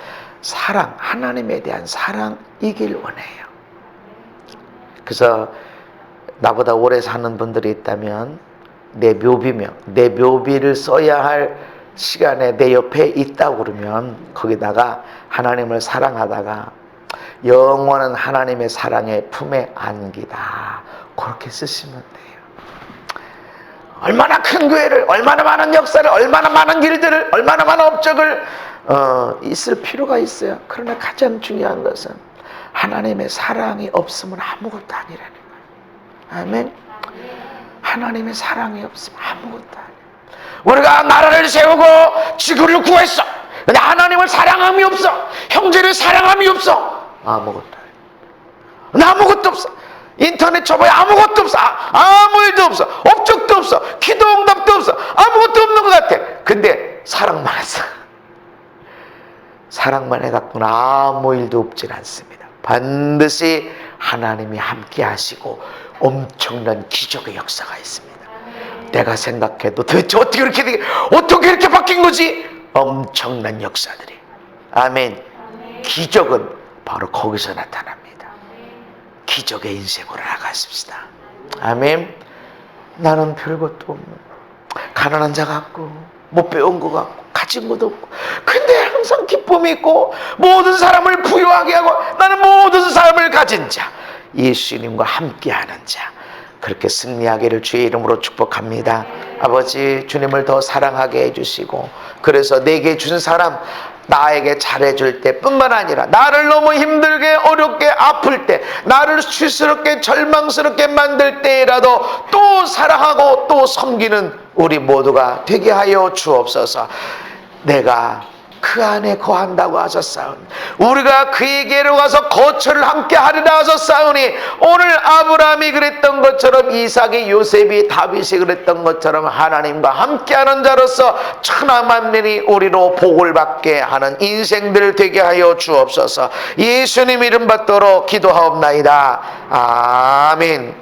사랑, 하나님에 대한 사랑이길 원해요. 그래서 나보다 오래 사는 분들이 있다면 내 묘비명, 내 묘비를 써야 할 시간에 내 옆에 있다고 그러면 거기다가 하나님을 사랑하다가 영원한 하나님의 사랑의 품에 안기다, 그렇게 쓰시면 돼요. 얼마나 큰 교회를, 얼마나 많은 역사를, 얼마나 많은 길들을, 얼마나 많은 업적을 있을 필요가 있어요. 그러나 가장 중요한 것은 하나님의 사랑이 없으면 아무것도 아니라는 거예요. 아멘. 하나님의 사랑이 없으면 아무것도 아니에요. 우리가 나라를 세우고 지구를 구했어. 근데 하나님을 사랑함이 없어. 형제를 사랑함이 없어. 아무것도 아니에요. 아무것도 없어. 인터넷 쳐봐야 아무것도 없어. 아무 일도 없어. 업적도 없어. 기도 응답도 없어. 아무것도 없는 것 같아. 근데 사랑만 했어. 사랑만 해갖고는 아무 일도 없질 않습니다. 반드시 하나님이 함께 하시고 엄청난 기적의 역사가 있습니다. 내가 생각해도 도대체 어떻게 이렇게 바뀐 거지? 엄청난 역사들이. 아멘. 기적은 바로 거기서 나타납니다. 기적의 인생으로 나가십시다. 아멘. 나는 별것도 없는 가난한 자 같고 못 배운 것 같고 가진 것도 없고, 근데 항상 기쁨이 있고 모든 사람을 부유하게 하고 나는 모든 사람을 가진 자, 예수님과 함께하는 자, 그렇게 승리하기를 주의 이름으로 축복합니다. 아버지, 주님을 더 사랑하게 해주시고, 그래서 내게 준 사람 나에게 잘해줄 때 뿐만 아니라 나를 너무 힘들게 어렵게 아플 때, 나를 수치스럽게 절망스럽게 만들 때라도 또 사랑하고 또 섬기는 우리 모두가 되게 하여 주옵소서. 내가 그 안에 거한다고 하셨사오니 우리가 그에게로 가서 거처를 함께 하리라 하셨사오니 오늘 아브라함이 그랬던 것처럼 이삭이 요셉이 다윗이 그랬던 것처럼 하나님과 함께하는 자로서 천하만민이 우리로 복을 받게 하는 인생들 되게 하여 주옵소서. 예수님 이름 받도록 기도하옵나이다. 아멘.